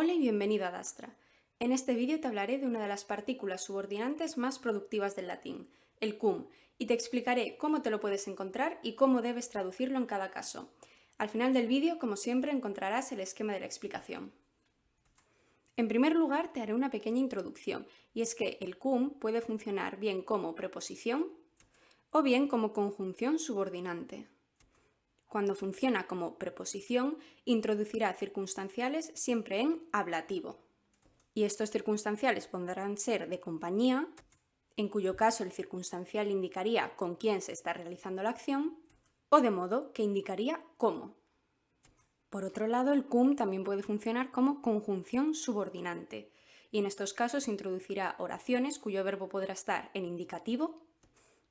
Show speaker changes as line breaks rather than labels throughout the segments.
Hola y bienvenido a Dastra. En este vídeo te hablaré de una de las partículas subordinantes más productivas del latín, el cum, y te explicaré cómo te lo puedes encontrar y cómo debes traducirlo en cada caso. Al final del vídeo, como siempre, encontrarás el esquema de la explicación. En primer lugar, te haré una pequeña introducción, y es que el cum puede funcionar bien como preposición o bien como conjunción subordinante. Cuando funciona como preposición, introducirá circunstanciales siempre en ablativo. Y estos circunstanciales podrán ser de compañía, en cuyo caso el circunstancial indicaría con quién se está realizando la acción, o de modo que indicaría cómo. Por otro lado, el cum también puede funcionar como conjunción subordinante, y en estos casos introducirá oraciones cuyo verbo podrá estar en indicativo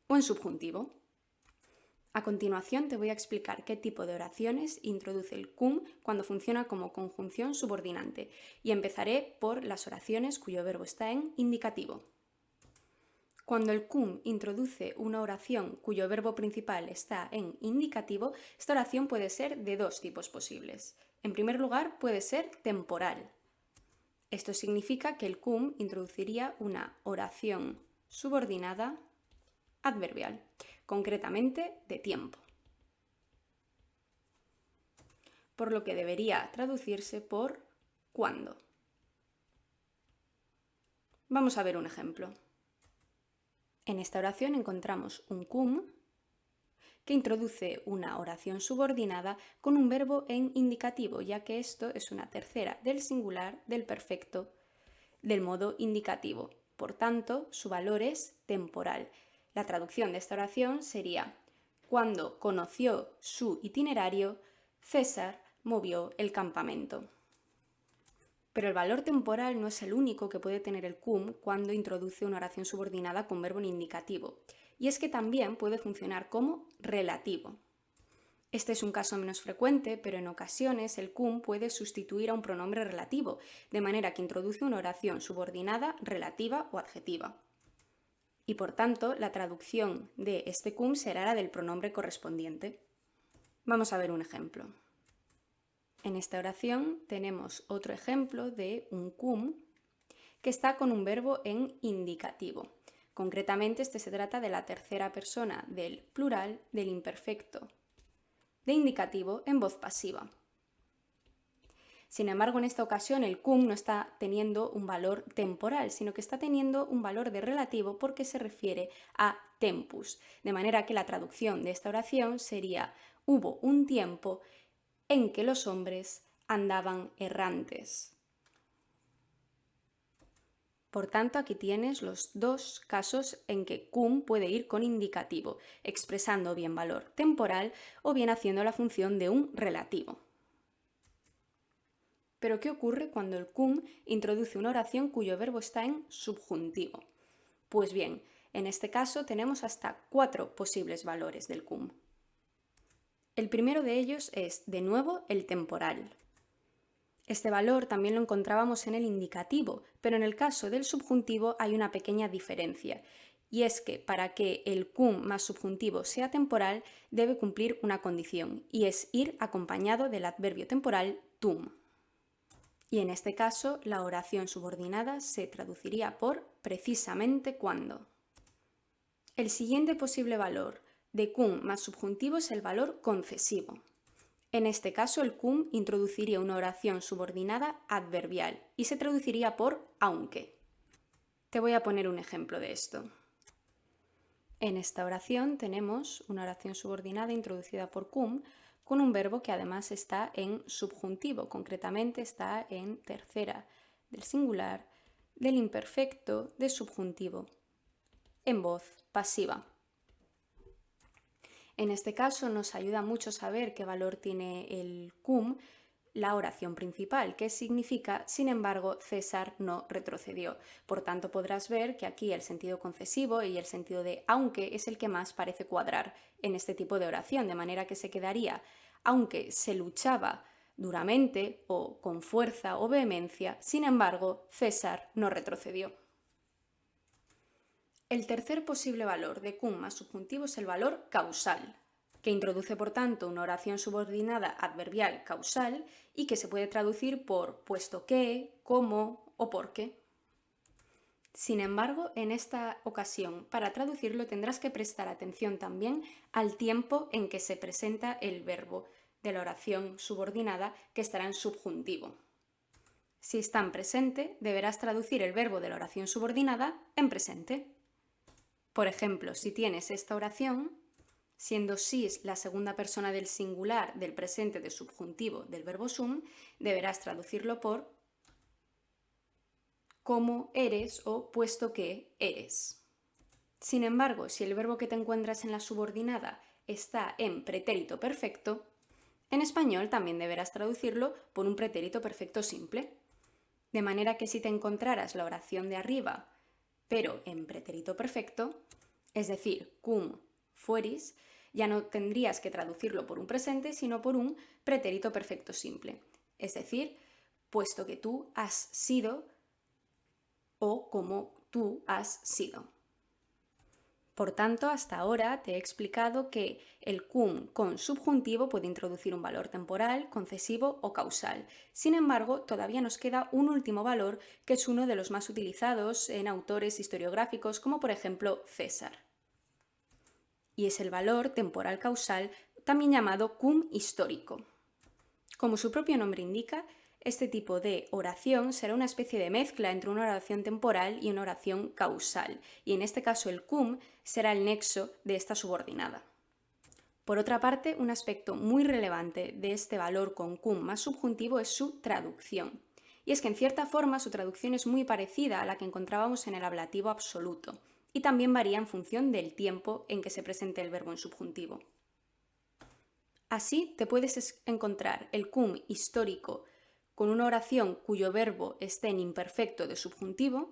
o en subjuntivo. A continuación te voy a explicar qué tipo de oraciones introduce el cum cuando funciona como conjunción subordinante y empezaré por las oraciones cuyo verbo está en indicativo. Cuando el cum introduce una oración cuyo verbo principal está en indicativo, esta oración puede ser de dos tipos posibles. En primer lugar, puede ser temporal. Esto significa que el cum introduciría una oración subordinada adverbial, concretamente de tiempo, por lo que debería traducirse por cuándo. Vamos a ver un ejemplo. En esta oración encontramos un cum que introduce una oración subordinada con un verbo en indicativo, ya que esto es una tercera del singular del perfecto del modo indicativo. Por tanto, su valor es temporal. La traducción de esta oración sería: cuando conoció su itinerario, César movió el campamento. Pero el valor temporal no es el único que puede tener el cum cuando introduce una oración subordinada con verbo en indicativo, y es que también puede funcionar como relativo. Este es un caso menos frecuente, pero en ocasiones el cum puede sustituir a un pronombre relativo, de manera que introduce una oración subordinada, relativa o adjetiva. Y por tanto, la traducción de este cum será la del pronombre correspondiente. Vamos a ver un ejemplo. En esta oración tenemos otro ejemplo de un cum que está con un verbo en indicativo. Concretamente, este se trata de la tercera persona del plural del imperfecto de indicativo en voz pasiva. Sin embargo, en esta ocasión el cum no está teniendo un valor temporal, sino que está teniendo un valor de relativo porque se refiere a tempus, de manera que la traducción de esta oración sería: hubo un tiempo en que los hombres andaban errantes. Por tanto, aquí tienes los dos casos en que cum puede ir con indicativo, expresando bien valor temporal o bien haciendo la función de un relativo. Pero ¿qué ocurre cuando el cum introduce una oración cuyo verbo está en subjuntivo? Pues bien, en este caso tenemos hasta 4 posibles valores del cum. El primero de ellos es, de nuevo, el temporal. Este valor también lo encontrábamos en el indicativo, pero en el caso del subjuntivo hay una pequeña diferencia, y es que para que el cum más subjuntivo sea temporal debe cumplir una condición, y es ir acompañado del adverbio temporal tum. Y en este caso la oración subordinada se traduciría por precisamente cuando. El siguiente posible valor de cum más subjuntivo es el valor concesivo. En este caso, el cum introduciría una oración subordinada adverbial y se traduciría por aunque. Te voy a poner un ejemplo de esto. En esta oración tenemos una oración subordinada introducida por cum con un verbo que además está en subjuntivo, concretamente está en tercera del singular del imperfecto de subjuntivo, en voz pasiva. En este caso nos ayuda mucho saber qué valor tiene el cum, la oración principal, que significa: sin embargo, César no retrocedió. Por tanto, podrás ver que aquí el sentido concesivo y el sentido de aunque es el que más parece cuadrar en este tipo de oración, de manera que se quedaría: aunque se luchaba duramente o con fuerza o vehemencia, sin embargo, César no retrocedió. El tercer posible valor de cum más subjuntivo es el valor causal, que introduce por tanto una oración subordinada adverbial causal y que se puede traducir por puesto que, como o porque. Sin embargo, en esta ocasión, para traducirlo tendrás que prestar atención también al tiempo en que se presenta el verbo de la oración subordinada, que estará en subjuntivo. Si está en presente, deberás traducir el verbo de la oración subordinada en presente. Por ejemplo, si tienes esta oración, siendo sis la segunda persona del singular del presente de subjuntivo del verbo sum, deberás traducirlo por como eres o puesto que eres. Sin embargo, si el verbo que te encuentras en la subordinada está en pretérito perfecto, en español también deberás traducirlo por un pretérito perfecto simple. De manera que si te encontraras la oración de arriba, pero en pretérito perfecto, es decir, cum fueris, ya no tendrías que traducirlo por un presente, sino por un pretérito perfecto simple. Es decir, puesto que tú has sido o como tú has sido. Por tanto, hasta ahora te he explicado que el cum con subjuntivo puede introducir un valor temporal, concesivo o causal. Sin embargo, todavía nos queda un último valor que es uno de los más utilizados en autores historiográficos como por ejemplo César. Y es el valor temporal causal, también llamado cum histórico. Como su propio nombre indica, este tipo de oración será una especie de mezcla entre una oración temporal y una oración causal, y en este caso el cum será el nexo de esta subordinada. Por otra parte, un aspecto muy relevante de este valor con cum más subjuntivo es su traducción. Y es que en cierta forma su traducción es muy parecida a la que encontrábamos en el ablativo absoluto, y también varía en función del tiempo en que se presente el verbo en subjuntivo. Así te puedes encontrar el cum histórico con una oración cuyo verbo esté en imperfecto de subjuntivo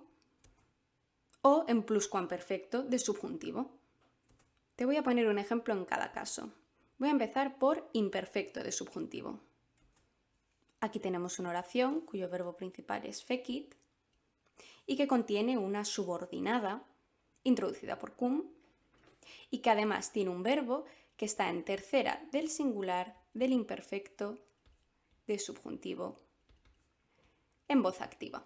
o en pluscuamperfecto de subjuntivo. Te voy a poner un ejemplo en cada caso. Voy a empezar por imperfecto de subjuntivo. Aquí tenemos una oración cuyo verbo principal es fecit y que contiene una subordinada introducida por cum y que además tiene un verbo que está en tercera del singular del imperfecto de subjuntivo en voz activa.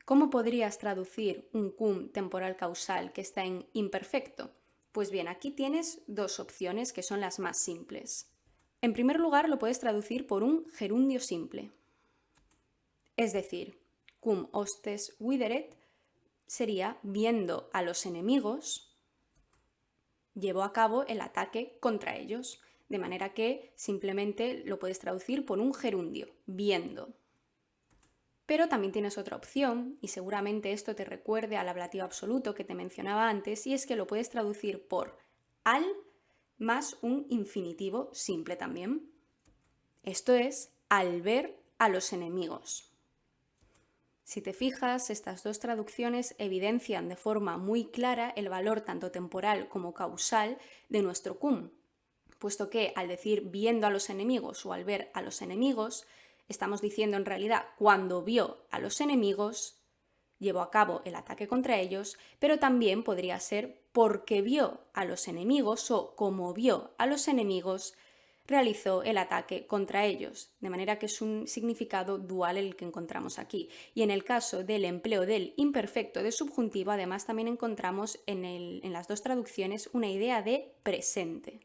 ¿Cómo podrías traducir un cum temporal causal que está en imperfecto? Pues bien, aquí tienes dos opciones que son las más simples. En primer lugar, lo puedes traducir por un gerundio simple. Es decir, cum hostes videret sería viendo a los enemigos, llevó a cabo el ataque contra ellos. De manera que simplemente lo puedes traducir por un gerundio, viendo. Pero también tienes otra opción, y seguramente esto te recuerde al ablativo absoluto que te mencionaba antes, y es que lo puedes traducir por al más un infinitivo simple también. Esto es, al ver a los enemigos. Si te fijas, estas dos traducciones evidencian de forma muy clara el valor tanto temporal como causal de nuestro cum, puesto que al decir viendo a los enemigos o al ver a los enemigos, estamos diciendo en realidad cuando vio a los enemigos, llevó a cabo el ataque contra ellos, pero también podría ser porque vio a los enemigos o como vio a los enemigos, realizó el ataque contra ellos, de manera que es un significado dual el que encontramos aquí. Y en el caso del empleo del imperfecto de subjuntivo, además también encontramos en las dos traducciones una idea de presente,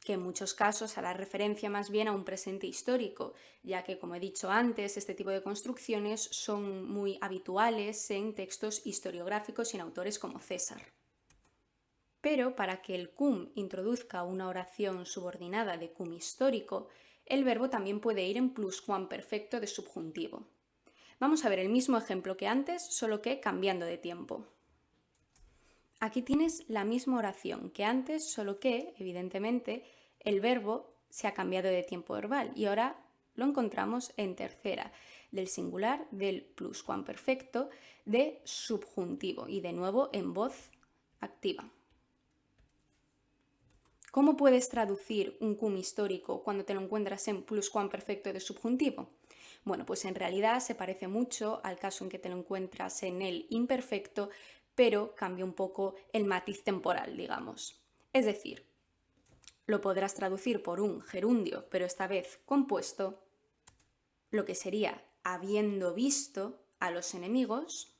que en muchos casos hará referencia más bien a un presente histórico, ya que, como he dicho antes, este tipo de construcciones son muy habituales en textos historiográficos y en autores como César. Pero para que el cum introduzca una oración subordinada de cum histórico, el verbo también puede ir en pluscuamperfecto de subjuntivo. Vamos a ver el mismo ejemplo que antes, solo que cambiando de tiempo. Aquí tienes la misma oración que antes, solo que, evidentemente, el verbo se ha cambiado de tiempo verbal y ahora lo encontramos en tercera del singular del pluscuamperfecto de subjuntivo y de nuevo en voz activa. ¿Cómo puedes traducir un cum histórico cuando te lo encuentras en pluscuamperfecto de subjuntivo? Bueno, pues en realidad se parece mucho al caso en que te lo encuentras en el imperfecto, pero cambia un poco el matiz temporal, digamos. Es decir, lo podrás traducir por un gerundio, pero esta vez compuesto, lo que sería habiendo visto a los enemigos,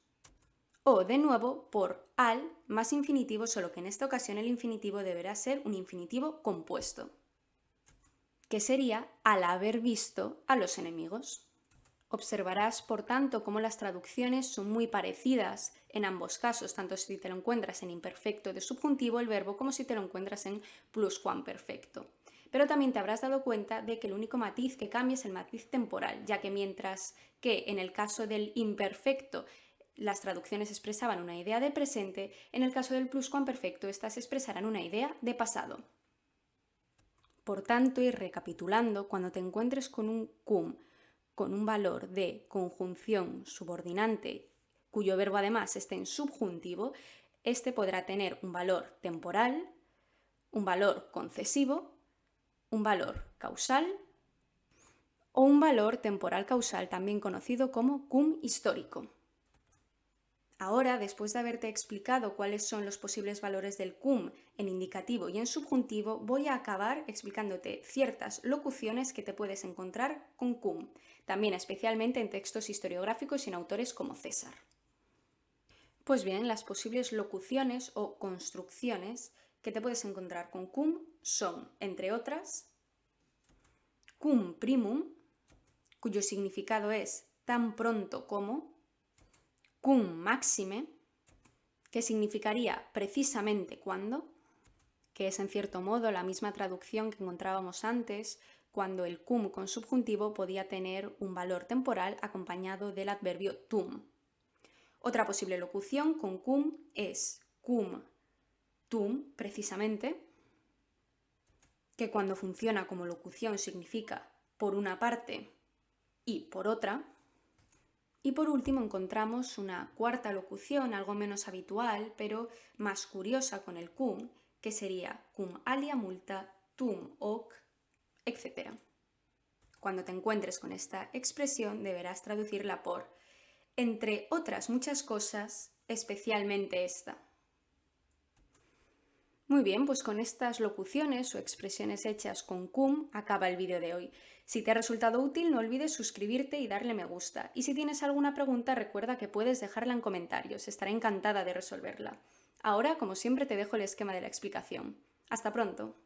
o de nuevo por al más infinitivo, solo que en esta ocasión el infinitivo deberá ser un infinitivo compuesto, que sería al haber visto a los enemigos. Observarás, por tanto, cómo las traducciones son muy parecidas en ambos casos, tanto si te lo encuentras en imperfecto de subjuntivo el verbo como si te lo encuentras en pluscuamperfecto. Pero también te habrás dado cuenta de que el único matiz que cambia es el matiz temporal, ya que mientras que en el caso del imperfecto las traducciones expresaban una idea de presente, en el caso del pluscuamperfecto estas expresarán una idea de pasado. Por tanto, y recapitulando, cuando te encuentres con un cum con un valor de conjunción subordinante cuyo verbo además esté en subjuntivo, este podrá tener un valor temporal, un valor concesivo, un valor causal o un valor temporal causal, también conocido como cum histórico. Ahora, después de haberte explicado cuáles son los posibles valores del cum en indicativo y en subjuntivo, voy a acabar explicándote ciertas locuciones que te puedes encontrar con cum, también especialmente en textos historiográficos y en autores como César. Pues bien, las posibles locuciones o construcciones que te puedes encontrar con cum son, entre otras, cum primum, cuyo significado es tan pronto como, cum maxime, que significaría precisamente cuando, que es en cierto modo la misma traducción que encontrábamos antes, cuando el cum con subjuntivo podía tener un valor temporal acompañado del adverbio tum. Otra posible locución con cum es cum tum, precisamente, que cuando funciona como locución significa por una parte y por otra. Y por último encontramos una cuarta locución, algo menos habitual, pero más curiosa con el cum, que sería cum alia multa, tum hoc, etc. Cuando te encuentres con esta expresión deberás traducirla por entre otras muchas cosas, especialmente esta. Muy bien, pues con estas locuciones o expresiones hechas con cum acaba el vídeo de hoy. Si te ha resultado útil, no olvides suscribirte y darle me gusta. Y si tienes alguna pregunta, recuerda que puedes dejarla en comentarios. Estaré encantada de resolverla. Ahora, como siempre, te dejo el esquema de la explicación. ¡Hasta pronto!